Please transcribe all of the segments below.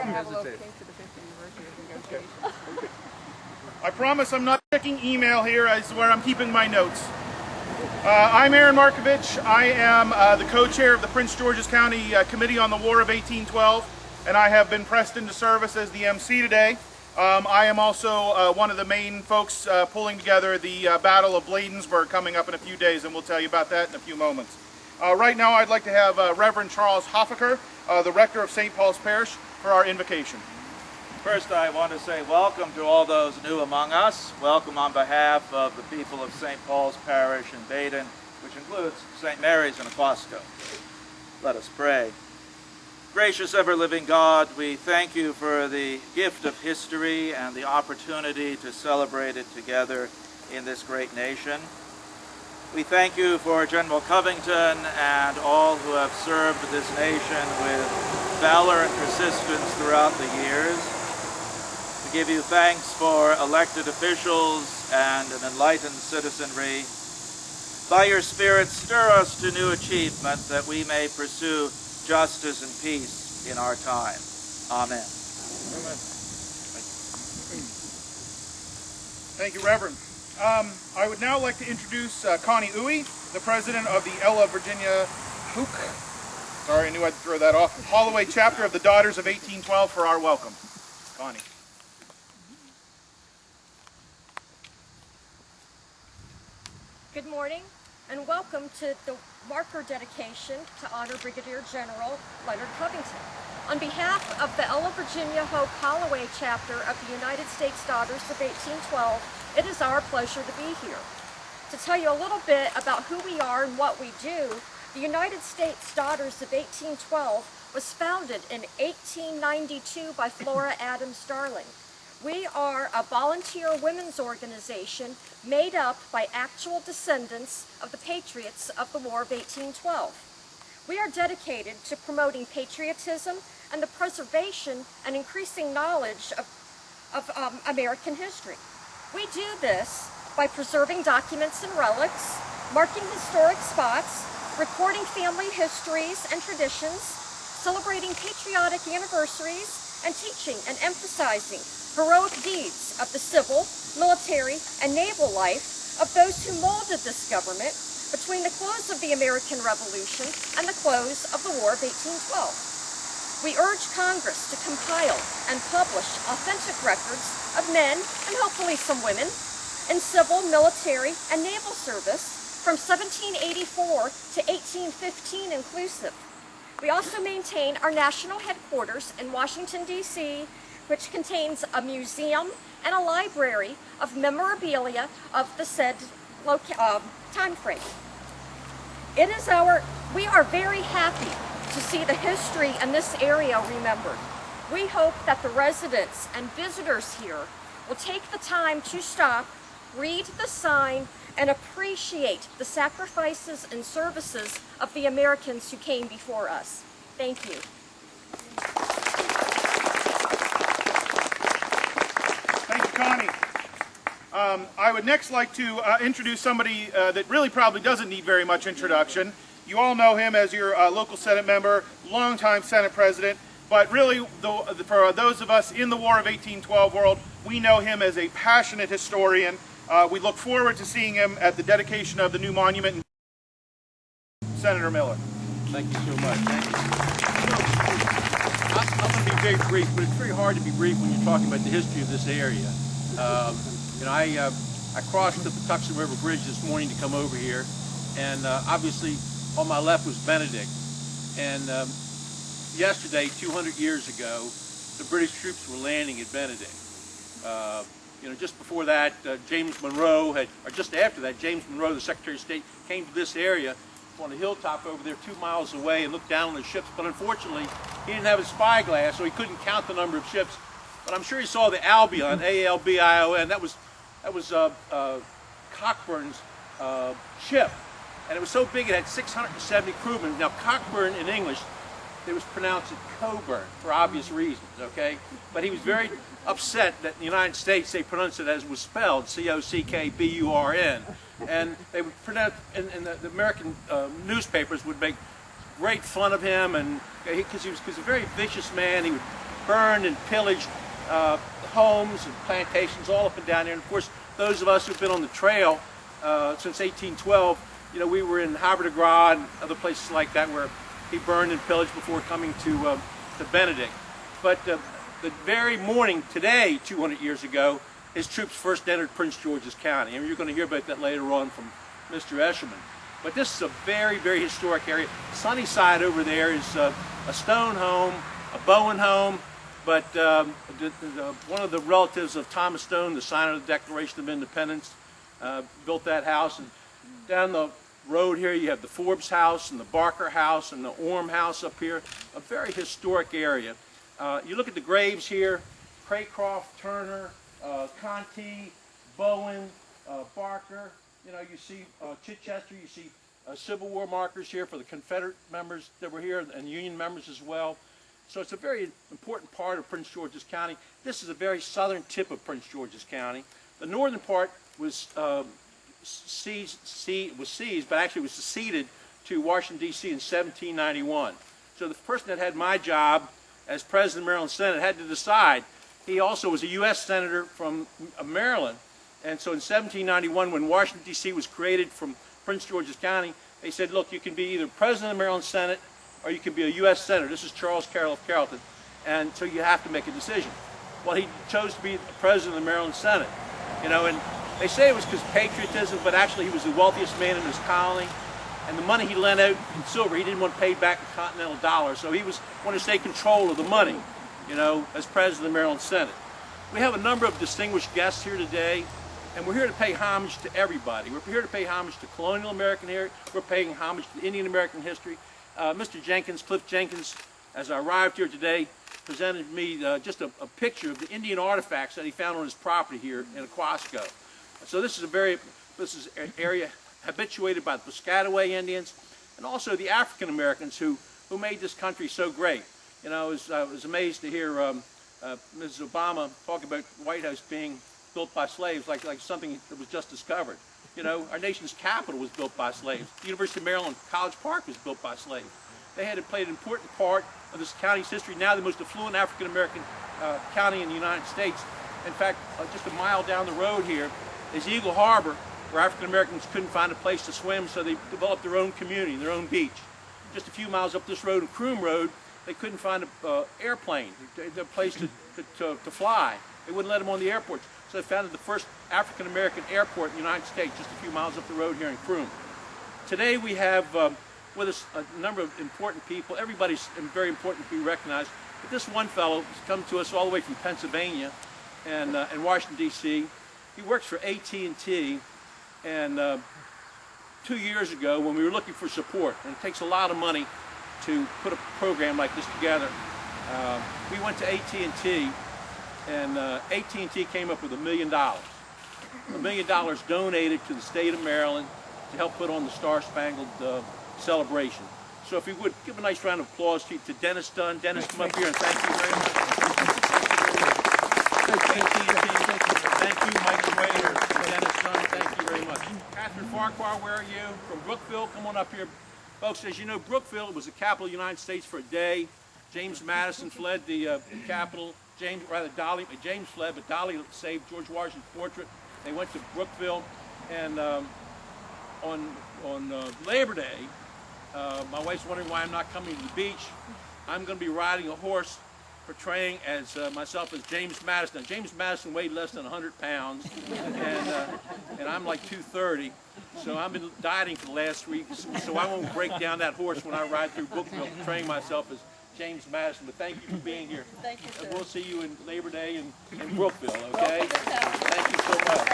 hesitate. I promise I'm not checking email here. This is where I'm keeping my notes. I'm Aaron Markovich. I am the co-chair of the Prince George's County Committee on the War of 1812, and I have been pressed into service as the MC today. I am also one of the main folks pulling together the Battle of Bladensburg coming up in a few days, and we'll tell you about that in a few moments. Right now I'd like to have Reverend Charles Hoffaker, the rector of St. Paul's Parish, for our invocation. First, I want to say welcome to all those new among us. Welcome on behalf of the people of St. Paul's Parish in Baden, which includes St. Mary's in Aquasco. Let us pray. Gracious ever-living God, we thank you for the gift of history and the opportunity to celebrate it together in this great nation. We thank you for General Covington and all who have served this nation with valor and persistence throughout the years. We give you thanks for elected officials and an enlightened citizenry. By your Spirit, stir us to new achievement that we may pursue justice and peace in our time. Amen. Amen. Thank you, Reverend. I would now like to introduce Connie Uwe, the president of the Ella Virginia Hook. Sorry, I knew I'd throw that off. Holloway chapter of the Daughters of 1812 for our welcome. Connie. Good morning and welcome to the marker dedication to honor Brigadier General Leonard Covington. On behalf of the Ella Virginia Hoke Holloway chapter of the United States Daughters of 1812, it is our pleasure to be here. To tell you a little bit about who we are and what we do, the United States Daughters of 1812 was founded in 1892 by Flora Adams Darling. We are a volunteer women's organization made up by actual descendants of the patriots of the War of 1812. We are dedicated to promoting patriotism and the preservation and increasing knowledge of American history. We do this by preserving documents and relics, marking historic spots, recording family histories and traditions, celebrating patriotic anniversaries, and teaching and emphasizing heroic deeds of the civil, military, and naval life of those who molded this government between the close of the American Revolution and the close of the War of 1812. We urge Congress to compile and publish authentic records of men, and hopefully some women, in civil, military, and naval service from 1784 to 1815 inclusive. We also maintain our national headquarters in Washington, D.C., which contains a museum and a library of memorabilia of the said time frame. We are very happy to see the history in this area remembered. We hope that the residents and visitors here will take the time to stop, read the sign, and appreciate the sacrifices and services of the Americans who came before us. Thank you. Thank you, Connie. I would next like to introduce somebody that really probably doesn't need very much introduction. You all know him as your local Senate member, longtime Senate President, but really for those of us in the War of 1812 world, we know him as a passionate historian. We look forward to seeing him at the dedication of the new monument. Senator Miller. Thank you so much. Thank you. I'm going to be very brief, but it's very hard to be brief when you're talking about the history of this area. I crossed the Patuxent River Bridge this morning to come over here, and obviously on my left was Benedict. And yesterday, 200 years ago, the British troops were landing at Benedict. Just before that, James Monroe or just after that, James Monroe, the Secretary of State, came to this area on a hilltop over there 2 miles away and looked down on the ships, but unfortunately he didn't have a spyglass, so he couldn't count the number of ships. But I'm sure he saw the Albion, A-L-B-I-O-N. That was Cockburn's ship, and it was so big it had 670 crewmen. Now Cockburn in English, it was pronounced Coburn for obvious reasons, okay? But he was very upset that in the United States they pronounced it as it was spelled, C-O-C-K-B-U-R-N. And they would pronounce, and the American newspapers would make great fun of him, and because he was a very vicious man. He would burned and pillaged homes and plantations all up and down there. And of course, those of us who've been on the trail since 1812, you know, we were in Havre de Grace and other places like that where he burned and pillaged before coming to Benedict. But the very morning today, 200 years ago, his troops first entered Prince George's County. And you're going to hear about that later on from Mr. Eshelman. But this is a very, very historic area. Sunnyside over there is a stone home, a Bowen home, but one of the relatives of Thomas Stone, the signer of the Declaration of Independence, built that house. And down the road here you have the Forbes house and the Barker house and the Orme house up here. A very historic area. You look at the graves here, Craycroft, Turner, Conti, Bowen, Barker. You know, you see Chichester, you see Civil War markers here for the Confederate members that were here and Union members as well. So it's a very important part of Prince George's County. This is a very southern tip of Prince George's County. The northern part was seized, but actually was seceded to Washington, D.C. in 1791. So the person that had my job as president of the Maryland Senate had to decide. He also was a U.S. Senator from Maryland. And so in 1791, when Washington, D.C. was created from Prince George's County, they said, look, you can be either president of the Maryland Senate or you can be a U.S. Senator. This is Charles Carroll of Carrollton. And so you have to make a decision. Well, he chose to be the president of the Maryland Senate. You know, and they say it was because of patriotism, but actually he was the wealthiest man in his colony. And the money he lent out in silver, he didn't want to pay back in continental dollars. So he wanted to take control of the money, you know, as president of the Maryland Senate. We have a number of distinguished guests here today. And we're here to pay homage to everybody. We're here to pay homage to colonial American history. We're paying homage to Indian American history. Mr. Jenkins, Cliff Jenkins, as I arrived here today, presented me just a picture of the Indian artifacts that he found on his property here in Aquasco. So this is an area habituated by the Piscataway Indians and also the African Americans who made this country so great. You know, I was amazed to hear Mrs. Obama talk about the White House being built by slaves, like something that was just discovered. You know, our nation's capital was built by slaves. The University of Maryland College Park was built by slaves. They had to play an important part of this county's history, now the most affluent African-American county in the United States. In fact, just a mile down the road here is Eagle Harbor, where African-Americans couldn't find a place to swim, so they developed their own community, their own beach. Just a few miles up this road, Croom Road, they couldn't find an airplane, a place to fly. They wouldn't let them on the airports. So they founded the first African-American airport in the United States, just a few miles up the road here in Croom. Today we have with us a number of important people. Everybody's very important to be recognized. But this one fellow has come to us all the way from Pennsylvania and Washington, D.C. He works for AT&T, and 2 years ago when we were looking for support, and it takes a lot of money to put a program like this together, we went to AT&T, and AT&T came up with $1 million. $1 million donated to the state of Maryland to help put on the Star-Spangled celebration. So if we would, give a nice round of applause to Dennis Dunn. Dennis, come up here and thank you very much. Thank you, Mike Schrader, Dennis Dunn, thank you very much. Catherine Farquhar, where are you? From Brookville, come on up here. Folks, as you know, Brookville was the capital of the United States for a day. James Madison fled the capital. James fled, but Dolly saved George Washington's portrait. They went to Brookville, and on Labor Day, my wife's wondering why I'm not coming to the beach. I'm going to be riding a horse portraying as myself as James Madison. Now, James Madison weighed less than 100 pounds, and I'm like 230. So I've been dieting for the last week, so I won't break down that horse when I ride through Brookville portraying myself as James Madison. But thank you for being here. Thank you, sir. We'll see you in Labor Day in Brookville, okay? Thank you so much.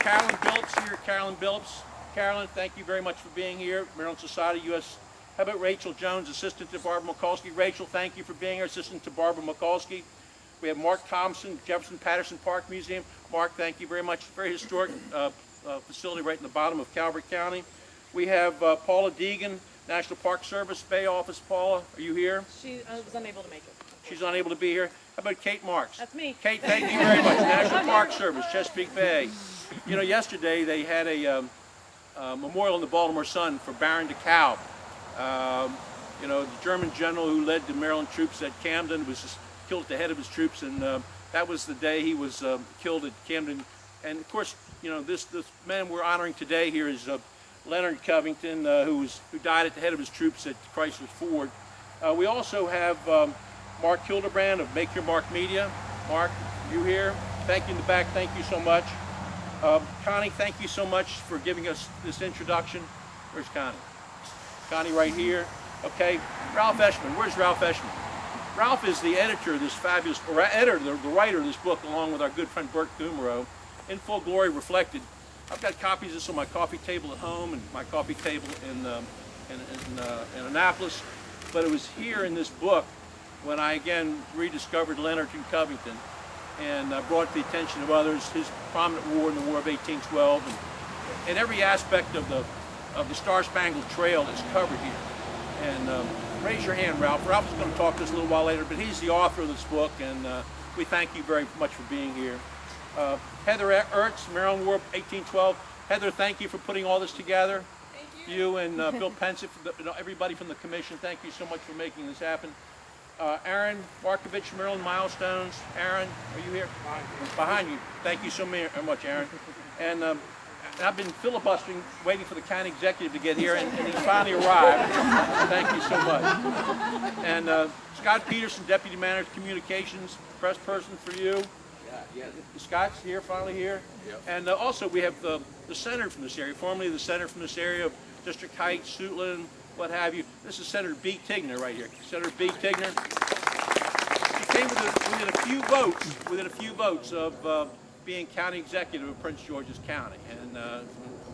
Carolyn Billups here. Carolyn Billups. Carolyn, thank you very much for being here. Maryland Society, U.S. How about Rachel Jones, assistant to Barbara Mikulski? Rachel, thank you for being here, assistant to Barbara Mikulski. We have Mark Thompson, Jefferson Patterson Park Museum. Mark, thank you very much. Very historic facility right in the bottom of Calvert County. We have Paula Deegan, National Park Service Bay Office. Paula, are you here? She was unable to make it. She's unable to be here. How about Kate Marks? That's me. Kate, thank you very much. National Park Service, Chesapeake Bay. You know, yesterday they had a memorial in the Baltimore Sun for Baron DeKalb. You know, the German general who led the Maryland troops at Camden was just killed at the head of his troops, and that was the day he was killed at Camden. And of course, you know, this man we're honoring today here is Leonard Covington, who died at the head of his troops at Chrysler's Ford. We also have Mark Hildebrand of Make Your Mark Media. Mark, you here? Thank you in the back. Thank you so much. Connie, thank you so much for giving us this introduction. Where's Connie? Connie right here. Okay. Ralph Eshman. Where's Ralph Eshman? Ralph is the editor of this fabulous, or editor, the writer of this book, along with our good friend Bert Kummerow, In Full Glory Reflected. I've got copies of this on my coffee table at home and my coffee table in Annapolis. But it was here in this book when I again rediscovered Leonard Covington and brought to the attention of others his prominent war in the War of 1812, and every aspect of the Star-Spangled Trail is covered here. And raise your hand, Ralph. Ralph is going to talk to us a little while later, but he's the author of this book, and we thank you very much for being here. Heather Ertz, Maryland War of 1812. Heather, thank you for putting all this together. Thank you. You and Bill Pensive, everybody from the commission, thank you so much for making this happen. Aaron Markovich, Maryland Milestones. Aaron, are you here? Behind you. Thank you so much, Aaron. And I've been filibustering, waiting for the county executive to get here, and he finally arrived. Thank you so much. And Scott Peterson, Deputy Manager of Communications, press person for you. Yeah. Scott's here, finally here. Yep. And also we have the senator from this area, formerly the senator from this area of District Heights, Suitland, what have you. This is Senator B. Tigner right here. Senator B. Tigner. She came within a few votes of being county executive of Prince George's County, and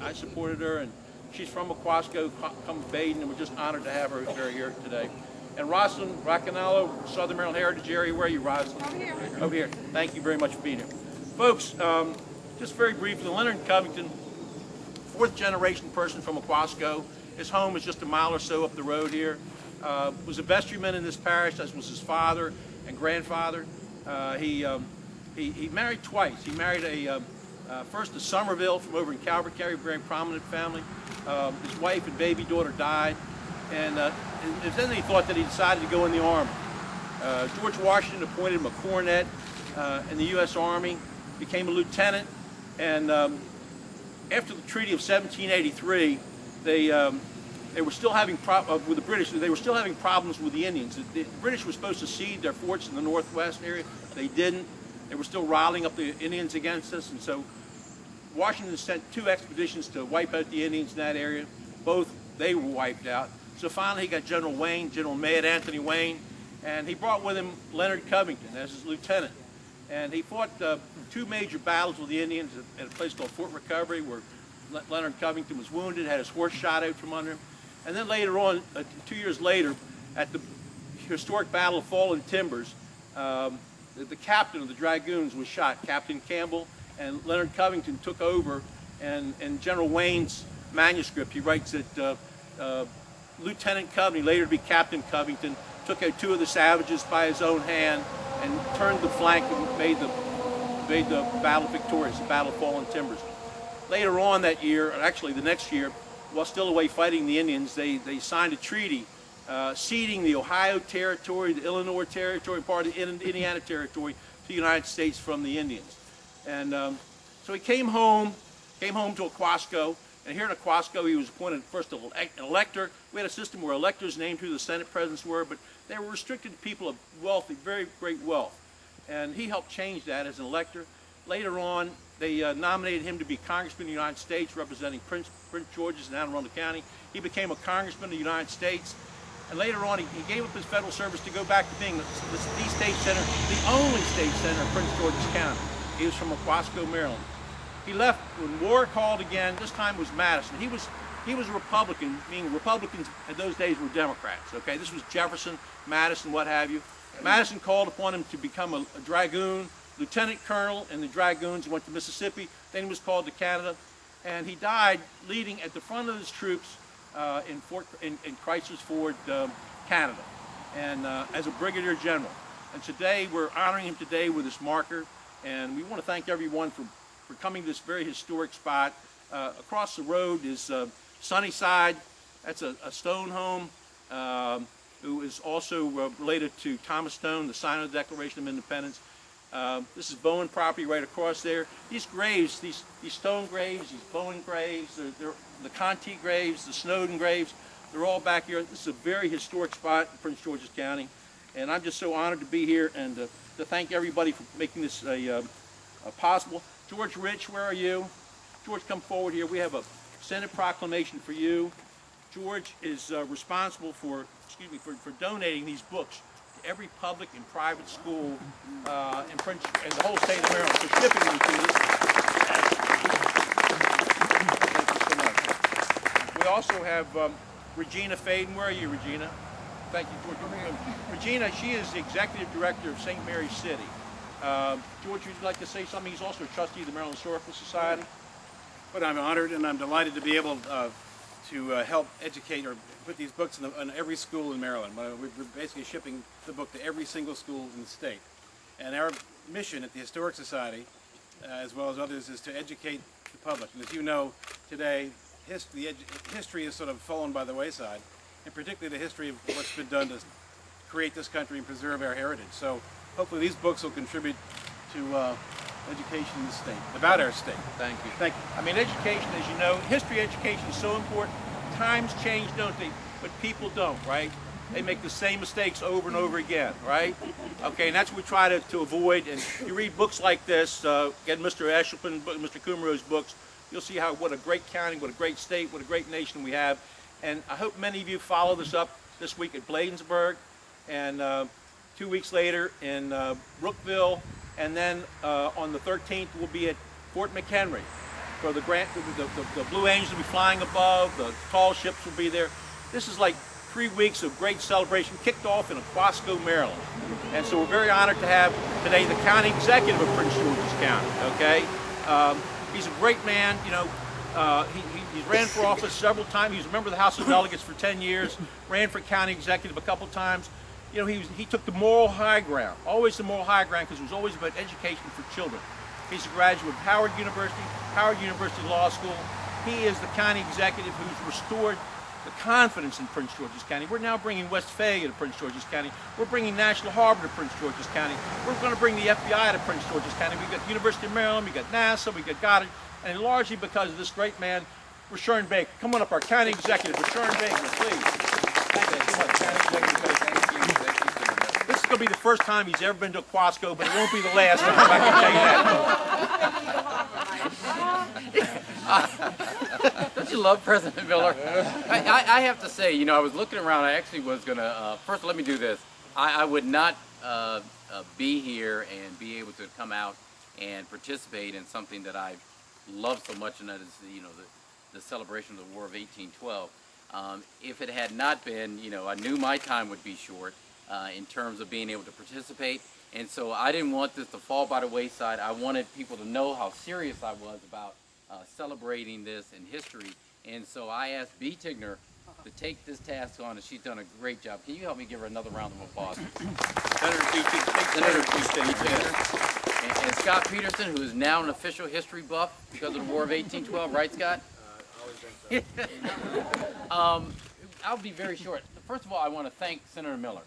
I supported her, and she's from Aquasco, come from Baden, and we're just honored to have her here today. And Rosalind Raccanello, Southern Maryland Heritage Area. Where are you, Rosalind? Over here. Over here. Thank you very much for being here. Folks, just very briefly, Leonard Covington, fourth generation person from Aquasco. His home is just a mile or so up the road here. Was a vestryman in this parish, as was his father and grandfather. He married twice. He married first a Somerville from over in Calvert County, a very prominent family. His wife and baby daughter died, and then he thought that he decided to go in the Army. George Washington appointed him a cornet in the U.S. Army, became a lieutenant, and after the Treaty of 1783, they were still having with the British. They were still having problems with the Indians. The British were supposed to cede their forts in the northwest area. They didn't. They were still riling up the Indians against us, and so Washington sent 2 expeditions to wipe out the Indians in that area. Both they were wiped out. So finally, he got General Wayne, General Mad Anthony Wayne, and he brought with him Leonard Covington as his lieutenant. And he fought 2 major battles with the Indians at a place called Fort Recovery, where Leonard Covington was wounded, had his horse shot out from under him. And then later on, 2 years later, at the historic Battle of Fallen Timbers, the captain of the Dragoons was shot, Captain Campbell, and Leonard Covington took over, and in General Wayne's manuscript, he writes that Lieutenant Covington, later to be Captain Covington, took out 2 of the savages by his own hand and turned the flank and made the battle victorious, the Battle of Fallen Timbers. Later on that year, or actually the next year, while still away fighting the Indians, they signed a treaty ceding the Ohio Territory, the Illinois Territory, part of the Indiana Territory to the United States from the Indians. And so he came home to Aquasco, and here in Aquasco he was appointed first an elector. We had a system where electors named who the Senate presidents were, but they were restricted to people of wealthy, very great wealth. And he helped change that as an elector. Later on, they nominated him to be Congressman of the United States, representing Prince George's in Anne Arundel County. He became a Congressman of the United States. And later on, he gave up his federal service to go back to being the state senator, the only state senator of Prince George's County. He was from Aquasco, Maryland. He left when war called again. This time was Madison. He was a Republican, meaning Republicans in those days were Democrats. Okay, this was Jefferson, Madison, what have you. Madison called upon him to become a dragoon, lieutenant colonel in the Dragoons. He went to Mississippi. Then he was called to Canada, and he died leading at the front of his troops in Chrysler's Ford, Canada, and as a brigadier general. And today we're honoring him today with this marker, and we want to thank everyone for coming to this very historic spot. Across the road is Sunnyside. That's a stone home. who is also related to Thomas Stone, the signer of the Declaration of Independence. This is Bowen property right across there. These graves, these stone graves, these Bowen graves, they're the Conti graves, the Snowden graves, they're all back here. This is a very historic spot in Prince George's County, and I'm just so honored to be here and to thank everybody for making this possible. George Rich, where are you? George, come forward here. We have a Senate proclamation for you. George is responsible for donating these books to every public and private school in the whole state of Maryland, for shipping them to us. Thank you so much. We also have Regina Faden. Where are you, Regina? Thank you, George. Regina, she is the executive director of St. Mary's City. George, would you like to say something? He's also a trustee of the Maryland Historical Society. But I'm honored and I'm delighted to be able to help educate or put these books in every school in Maryland. We're basically shipping the book to every single school in the state. And our mission at the Historic Society, as well as others, is to educate the public. And as you know, today, history has sort of fallen by the wayside, and particularly the history of what's been done to create this country and preserve our heritage. So hopefully these books will contribute to education in the state, about our state. Thank you. Thank you. I mean, education, as you know, history education is so important. Times change, don't they? But people don't, right? They make the same mistakes over and over again, right? Okay, and that's what we try to avoid. And you read books like this, get Mr. Eshelman, Mr. Kumro's books, you'll see what a great county, what a great state, what a great nation we have. And I hope many of you follow this up this week at Bladensburg, and 2 weeks later in Brookville, and then on the 13th we'll be at Fort McHenry for the Blue Angels will be flying above, the tall ships will be there. This is like 3 weeks of great celebration kicked off in Aquasco, Maryland. And so we're very honored to have today the county executive of Prince George's County, okay? He's a great man, you know. He's ran for office several times. He was a member of the House of Delegates for 10 years, ran for county executive a couple times. You know, he took the moral high ground, always the moral high ground, because it was always about education for children. He's a graduate of Howard University Law School. He is the county executive who's restored the confidence in Prince George's County. We're now bringing Westphalia to Prince George's County. We're bringing National Harbor to Prince George's County. We're going to bring the FBI to Prince George's County. We've got the University of Maryland, we've got NASA, we've got Goddard, and largely because of this great man, Rashawn Baker. Come on up, our county executive, Rashawn Baker, please. Thank you so much, county executive Baker. This is going to be the first time he's ever been to Aquasco, but it won't be the last time, I can tell you that. Don't you love President Miller? I have to say, you know, I was looking around. I actually was going to, first let me do this. I would not be here and be able to come out and participate in something that I love so much, and that is, you know, the celebration of the War of 1812. If it had not been, you know, I knew my time would be short in terms of being able to participate, and so I didn't want this to fall by the wayside. I wanted people to know how serious I was about celebrating this in history, and so I asked B. Tigner to take this task on, and she's done a great job. Can you help me give her another round of applause? Senator B. Tigner. And Scott Peterson, who is now an official history buff because of the War of 1812, right, Scott? Always been so. I'll be very short. First of all, I want to thank Senator Miller.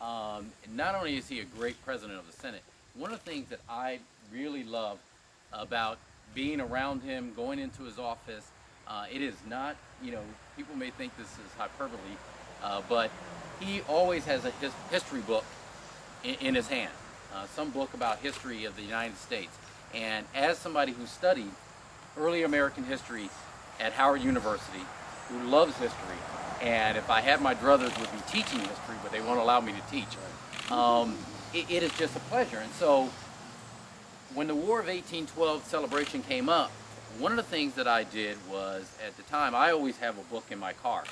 Not only is he a great president of the Senate, one of the things that I really love about being around him, going into his office, it is not, you know, people may think this is hyperbole, but he always has a history book in his hand, some book about history of the United States. And as somebody who studied early American history at Howard University, who loves history, and if I had my druthers would be teaching history, but they won't allow me to teach, it is just a pleasure. And so when the War of 1812 celebration came up, one of the things that I did was, at the time, I always have a book in my car.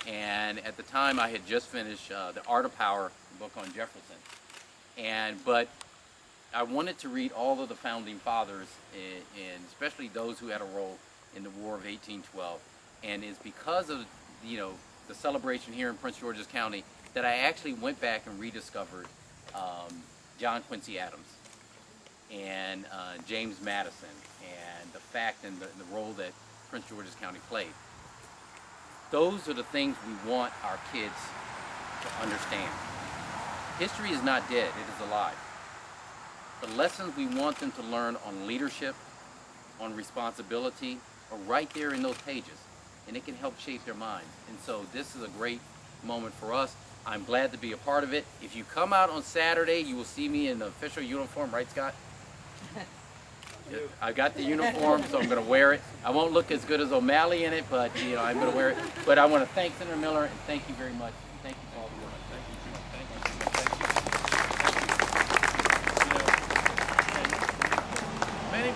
And at the time I had just finished The Art of Power, the book on Jefferson. But I wanted to read all of the founding fathers, and especially those who had a role in the War of 1812. And it's because of, you know, the celebration here in Prince George's County that I actually went back and rediscovered John Quincy Adams and James Madison, and the fact and the role that Prince George's County played. Those are the things we want our kids to understand. History is not dead, it is alive. The lessons we want them to learn on leadership, on responsibility, are right there in those pages, and it can help shape their minds. And so this is a great moment for us. I'm glad to be a part of it. If you come out on Saturday, you will see me in the official uniform, right, Scott? I got the uniform, so I'm going to wear it. I won't look as good as O'Malley in it, but you know, I'm going to wear it. But I want to thank Senator Miller, and thank you very much. Thank you for all the work.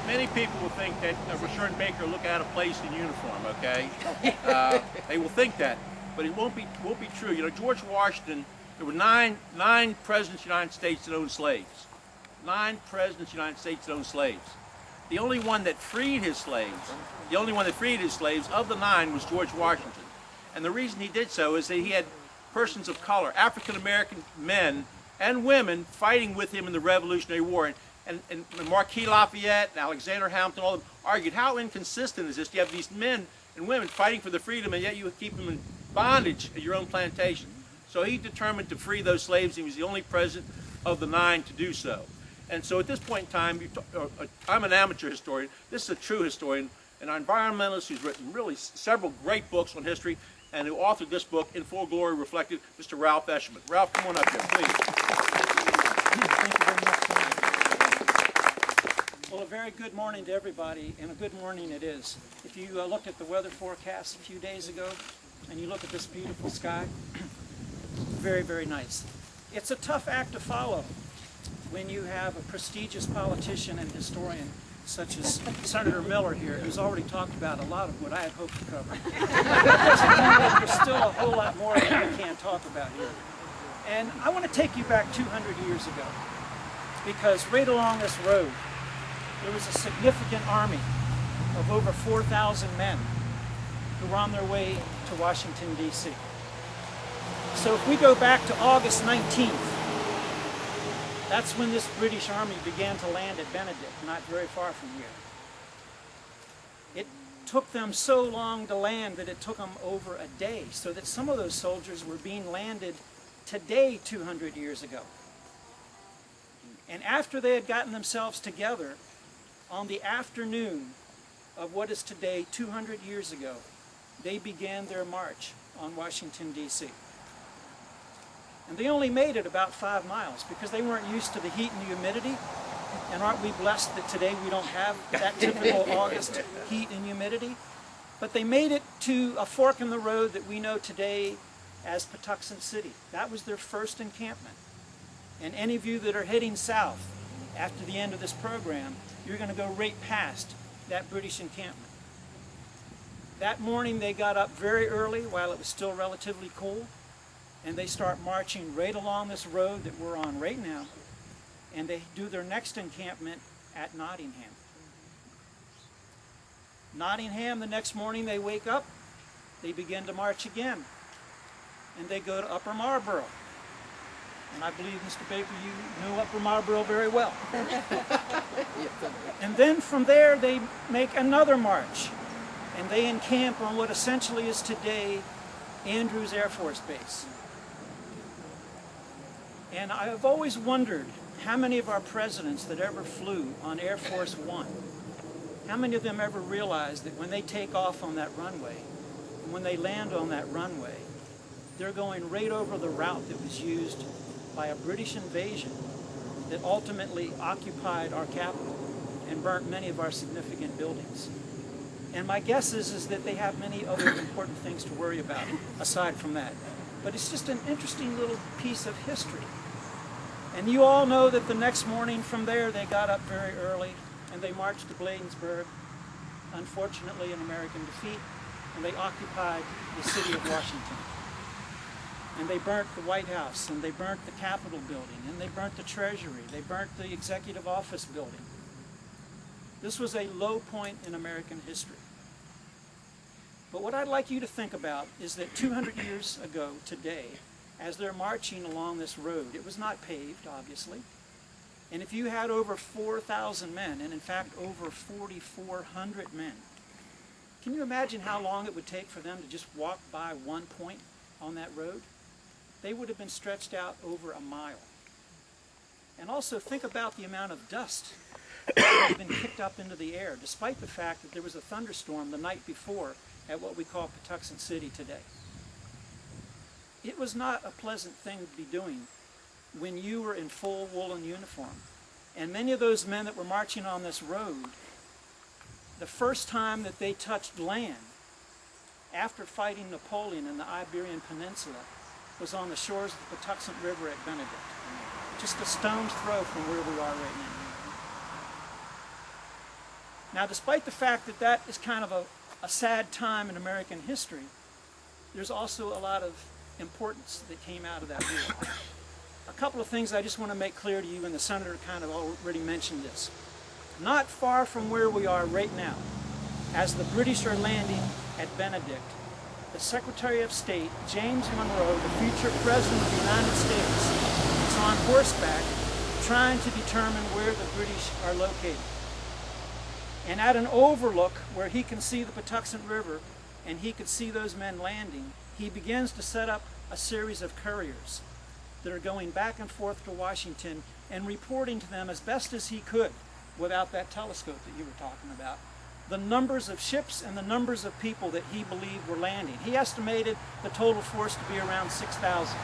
Many people will think that Rashard and Baker look out of place in uniform. Okay, they will think that, but it won't be true. You know, George Washington. There were nine presidents of the United States that owned slaves. 9 presidents of the United States that owned slaves. The only one that freed his slaves, of the 9 was George Washington. And the reason he did so is that he had persons of color, African American men and women, fighting with him in the Revolutionary War. And Marquis Lafayette and Alexander Hamilton, all of them argued, how inconsistent is this? You have these men and women fighting for the freedom, and yet you keep them in bondage at your own plantation. So he determined to free those slaves. He was the only president of the 9 to do so. And so at this point in time, I'm an amateur historian. This is a true historian, an environmentalist who's written really several great books on history, and who authored this book, In Full Glory Reflected, Mr. Ralph Eshelman. Ralph, come on up here, please. Thank you very much. Well, a very good morning to everybody, and a good morning it is. If you looked at the weather forecast a few days ago, and you look at this beautiful sky, very, very nice. It's a tough act to follow when you have a prestigious politician and historian such as Senator Miller here, who's already talked about a lot of what I had hoped to cover. There's still a whole lot more that we can't talk about here. And I want to take you back 200 years ago, because right along this road, there was a significant army of over 4,000 men who were on their way to Washington, D.C. So if we go back to August 19th, that's when this British Army began to land at Benedict, not very far from here. It took them so long to land that it took them over a day, so that some of those soldiers were being landed today 200 years ago. And after they had gotten themselves together, on the afternoon of what is today 200 years ago, they began their march on Washington, D.C. And they only made it about 5 miles because they weren't used to the heat and the humidity. And aren't we blessed that today we don't have that typical August heat and humidity? But they made it to a fork in the road that we know today as Patuxent City. That was their first encampment. And any of you that are heading south after the end of this program, you're going to go right past that British encampment. That morning they got up very early while it was still relatively cool, and they start marching right along this road that we're on right now, and they do their next encampment at Nottingham. Nottingham, the next morning they wake up, they begin to march again, and they go to Upper Marlborough. And I believe, Mr. Baker, you know Upper Marlborough very well. And then from there they make another march, and they encamp on what essentially is today Andrews Air Force Base. And I've always wondered how many of our presidents that ever flew on Air Force One, how many of them ever realized that when they take off on that runway, and when they land on that runway, they're going right over the route that was used by a British invasion that ultimately occupied our capital and burnt many of our significant buildings. And my guess is that they have many other important things to worry about aside from that. But it's just an interesting little piece of history. And you all know that the next morning from there they got up very early and they marched to Bladensburg, unfortunately an American defeat, and they occupied the city of Washington. And they burnt the White House, and they burnt the Capitol building, and they burnt the Treasury, they burnt the Executive Office building. This was a low point in American history. But what I'd like you to think about is that 200 years ago today, as they're marching along this road, it was not paved, obviously, and if you had over 4,000 men, and in fact over 4,400 men, Can you imagine how long it would take for them to just walk by one point on that road? They would have been stretched out over a mile. And also think about the amount of dust that had been kicked up into the air, despite the fact that there was a thunderstorm the night before at what we call Patuxent City today. It was not a pleasant thing to be doing when you were in full woolen uniform. And many of those men that were marching on this road, the first time that they touched land after fighting Napoleon in the Iberian Peninsula was on the shores of the Patuxent River at Benedict, just a stone's throw from where we are right now. Now, despite the fact that that is kind of a sad time in American history, there's also a lot of importance that came out of that war. A couple of things I just want to make clear to you, and the Senator kind of already mentioned this. Not far from where we are right now, as the British are landing at Benedict, the Secretary of State, James Monroe, the future President of the United States, is on horseback trying to determine where the British are located. And at an overlook where he can see the Patuxent River and he could see those men landing, he begins to set up a series of couriers that are going back and forth to Washington and reporting to them as best as he could, without that telescope that you were talking about, the numbers of ships and the numbers of people that he believed were landing. He estimated the total force to be around 6,000.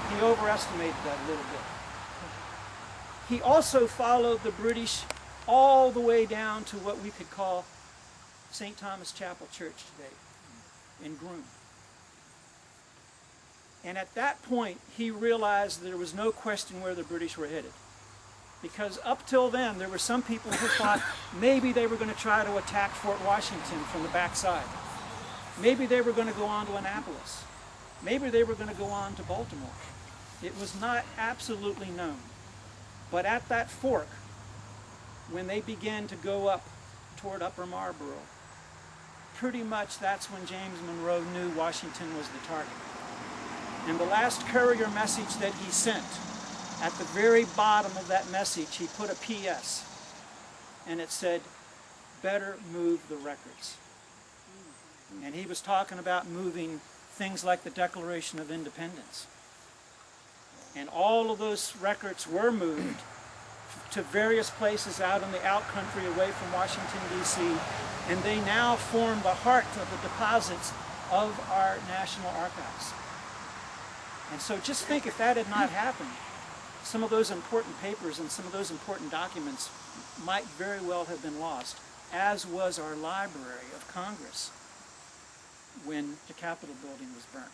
He overestimated that a little bit. He also followed the British all the way down to what we could call St. Thomas Chapel Church today in Groom. And at that point, he realized there was no question where the British were headed. Because up till then, there were some people who thought maybe they were going to try to attack Fort Washington from the backside. Maybe they were going to go on to Annapolis. Maybe they were going to go on to Baltimore. It was not absolutely known. But at that fork, when they began to go up toward Upper Marlboro, pretty much that's when James Monroe knew Washington was the target. And the last courier message that he sent, at the very bottom of that message, he put a P.S. and it said, "Better move the records." And he was talking about moving things like the Declaration of Independence. And all of those records were moved to various places out in the outcountry away from Washington, D.C., and they now form the heart of the deposits of our National Archives. And so just think, if that had not happened, some of those important papers and some of those important documents might very well have been lost, as was our Library of Congress when the Capitol building was burnt.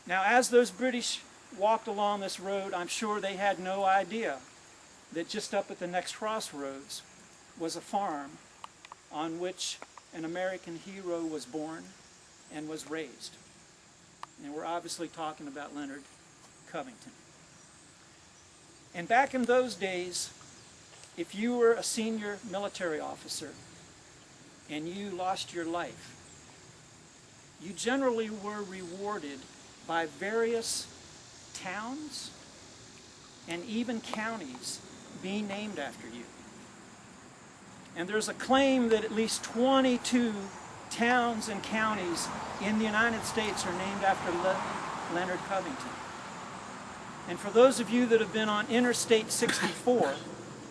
Now, as those British walked along this road, I'm sure they had no idea that just up at the next crossroads was a farm on which an American hero was born and was raised. And we're obviously talking about Leonard Covington. And back in those days, if you were a senior military officer and you lost your life, you generally were rewarded by various towns and even counties being named after you. And there's a claim that at least 22 towns and counties in the United States are named after Leonard Covington. And for those of you that have been on Interstate 64,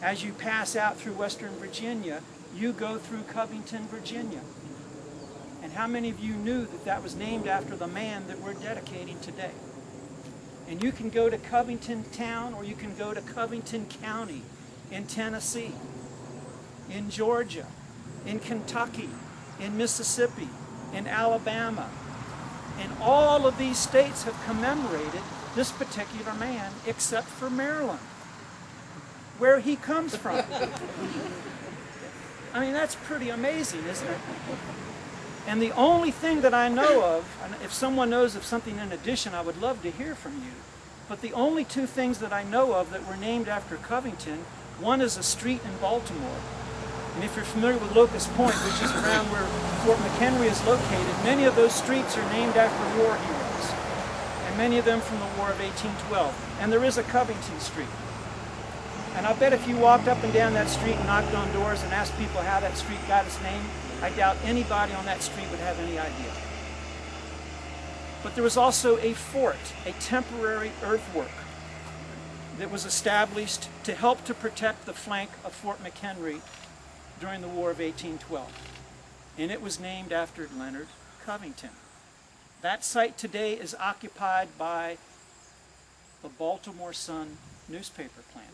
as you pass out through Western Virginia, you go through Covington, Virginia. And how many of you knew that that was named after the man that we're dedicating today? And you can go to Covington Town, or you can go to Covington County in Tennessee, in Georgia, in Kentucky, in Mississippi, in Alabama. And all of these states have commemorated this particular man, except for Maryland, where he comes from. I mean, that's pretty amazing, isn't it? And the only thing that I know of, and if someone knows of something in addition, I would love to hear from you, but the only two things that I know of that were named after Covington, one is a street in Baltimore. And if you're familiar with Locust Point, which is around where Fort McHenry is located, many of those streets are named after war heroes, and many of them from the War of 1812. And there is a Covington Street. And I bet if you walked up and down that street and knocked on doors and asked people how that street got its name, I doubt anybody on that street would have any idea. But there was also a fort, a temporary earthwork that was established to help to protect the flank of Fort McHenry during the War of 1812. And it was named after Leonard Covington. That site today is occupied by the Baltimore Sun newspaper plant.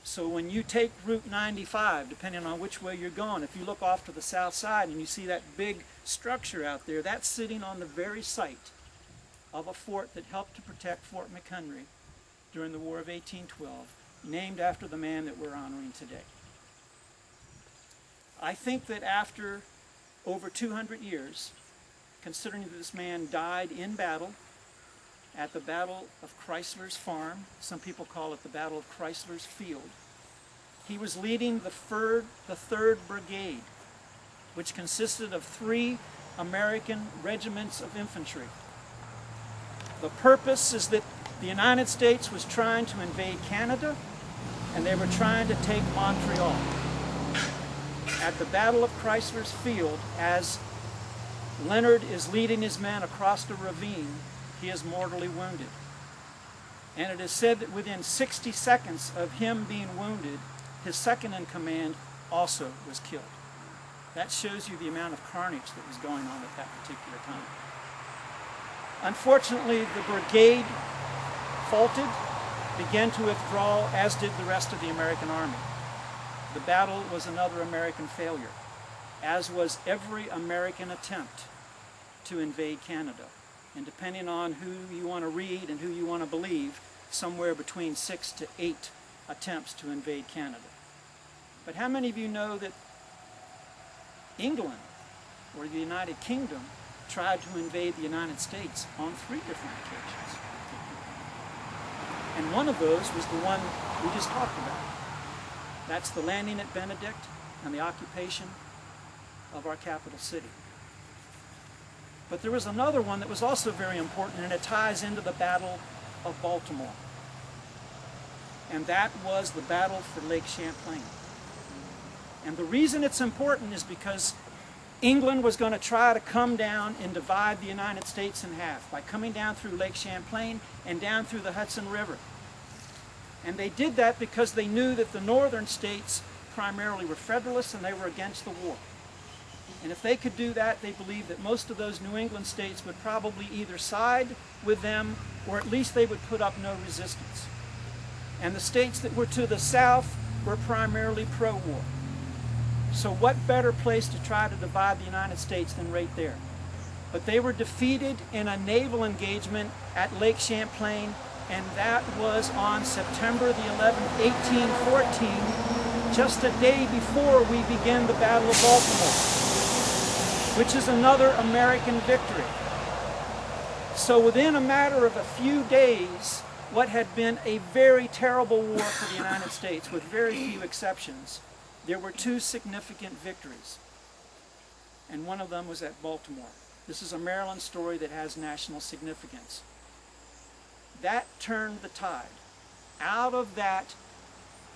So when you take Route 95, depending on which way you're going, if you look off to the south side and you see that big structure out there, that's sitting on the very site of a fort that helped to protect Fort McHenry during the War of 1812, named after the man that we're honoring today. I think that after over 200 years, considering that this man died in battle, at the Battle of Chrysler's Farm, some people call it the Battle of Chrysler's Field. He was leading the 3rd Brigade, which consisted of 3 American regiments of infantry. The purpose is that the United States was trying to invade Canada, and they were trying to take Montreal. At the Battle of Chrysler's Field, as Leonard is leading his men across the ravine, he is mortally wounded. And it is said that within 60 seconds of him being wounded, his second in command also was killed. That shows you the amount of carnage that was going on at that particular time. Unfortunately, the brigade faltered, began to withdraw, as did the rest of the American army. The battle was another American failure, as was every American attempt to invade Canada. And depending on who you want to read and who you want to believe, somewhere between 6 to 8 attempts to invade Canada. But how many of you know that England, or the United Kingdom, tried to invade the United States on 3 different occasions? And one of those was the one we just talked about. That's the landing at Benedict and the occupation of our capital city. But there was another one that was also very important, and it ties into the Battle of Baltimore. And that was the battle for Lake Champlain. And the reason it's important is because England was going to try to come down and divide the United States in half by coming down through Lake Champlain and down through the Hudson River. And they did that because they knew that the northern states primarily were Federalists and they were against the war. And if they could do that, they believed that most of those New England states would probably either side with them or at least they would put up no resistance. And the states that were to the south were primarily pro-war. So what better place to try to divide the United States than right there? But they were defeated in a naval engagement at Lake Champlain, and that was on September the 11th, 1814, just a day before we began the Battle of Baltimore, which is another American victory. So within a matter of a few days, what had been a very terrible war for the United States, with very few exceptions, there were 2 significant victories. And one of them was at Baltimore. This is a Maryland story that has national significance. That turned the tide. Out of that,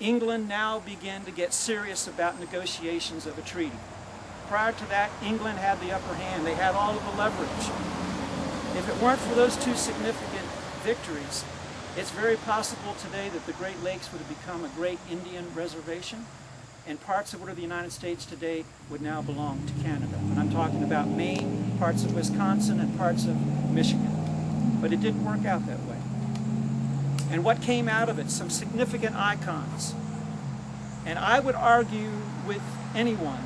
England now began to get serious about negotiations of a treaty. Prior to that, England had the upper hand. They had all of the leverage. If it weren't for those 2 significant victories, it's very possible today that the Great Lakes would have become a great Indian reservation, and parts of what are the United States today would now belong to Canada. And I'm talking about Maine, parts of Wisconsin, and parts of Michigan. But it didn't work out that way. And what came out of it? Some significant icons. And I would argue with anyone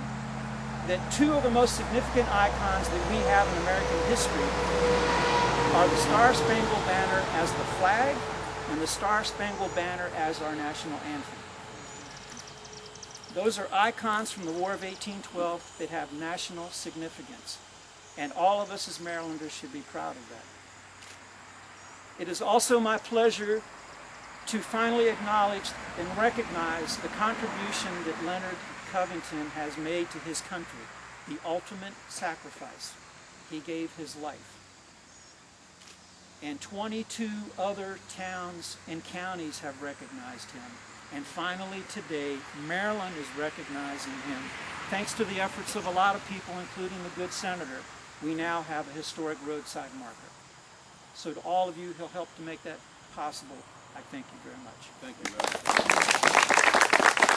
that 2 of the most significant icons that we have in American history are the Star-Spangled Banner as the flag and the Star-Spangled Banner as our national anthem. Those are icons from the War of 1812 that have national significance. And all of us as Marylanders should be proud of that. It is also my pleasure to finally acknowledge and recognize the contribution that Leonard Covington has made to his country, the ultimate sacrifice. He gave his life. And 22 other towns and counties have recognized him. And finally today, Maryland is recognizing him. Thanks to the efforts of a lot of people, including the good senator, we now have a historic roadside marker. So to all of you who helped to make that possible, I thank you very much. Thank you, Ralph.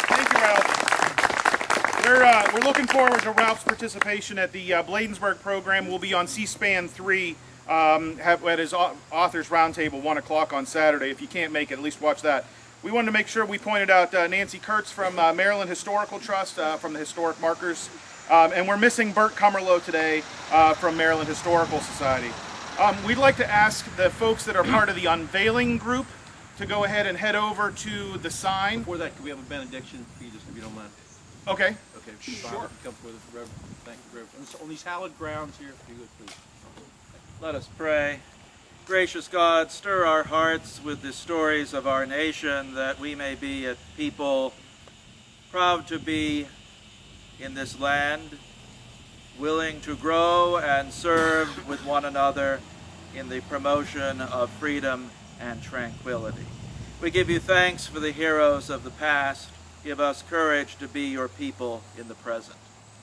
Thank you, Ralph. We're looking forward to Ralph's participation at the Bladensburg program. We'll be on C-SPAN 3 at his Authors Roundtable, 1 o'clock on Saturday. If you can't make it, at least watch that. We wanted to make sure we pointed out Nancy Kurtz from Maryland Historical Trust, from the Historic Markers. And we're missing Bert Cummerlow today from Maryland Historical Society. We'd like to ask the folks that are part of the unveiling group to go ahead and head over to the sign. Before that, could we have a benediction, if you don't mind? Okay. Okay, sure. Come with us, Reverend. Thank you, Reverend. On these hallowed grounds here, if you would, please. Let us pray. Gracious God, stir our hearts with the stories of our nation, that we may be a people proud to be in this land, willing to grow and serve with one another in the promotion of freedom and tranquility. We give you thanks for the heroes of the past. Give us courage to be your people in the present.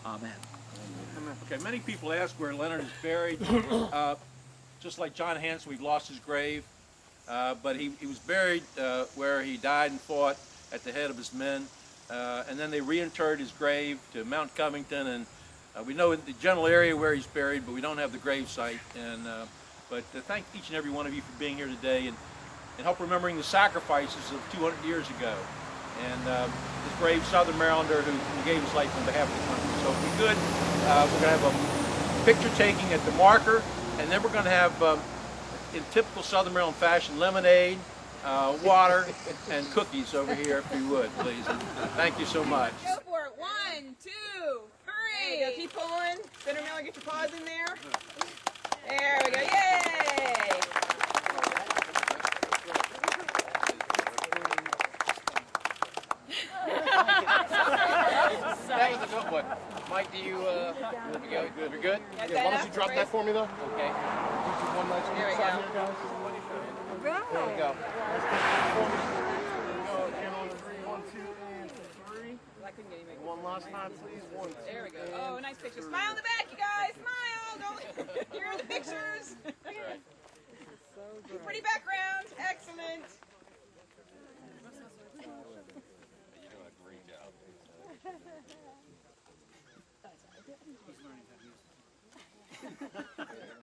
Amen. Okay, many people ask where Leonard is buried. Just like John Hanson, we've lost his grave, but he was buried where he died and fought at the head of his men, and then they reinterred his grave to Mount Covington, and we know the general area where he's buried, but we don't have the grave site. And but thank each and every one of you for being here today and help remembering the sacrifices of 200 years ago, and this brave Southern Marylander who gave his life on behalf of the country. So if we could, we're going to have a picture taking at the marker. And then we're going to have, in typical Southern Maryland fashion, lemonade, water, and cookies over here, if you would, please. And thank you so much. Go for it. 1, 2, 3. There you go. Keep pulling. Center Miller, get your paws in there. There we go. Yay! That was a good one. Mike, do you, you're good? Yeah, why don't you drop that for me, though? Okay. One nice here we go. There we go. I couldn't get him. One last time, please. 1, 2. There we go. Oh, nice picture. Smile in the back, you guys. Smile. Don't... Here are the pictures. Pretty background. Excellent.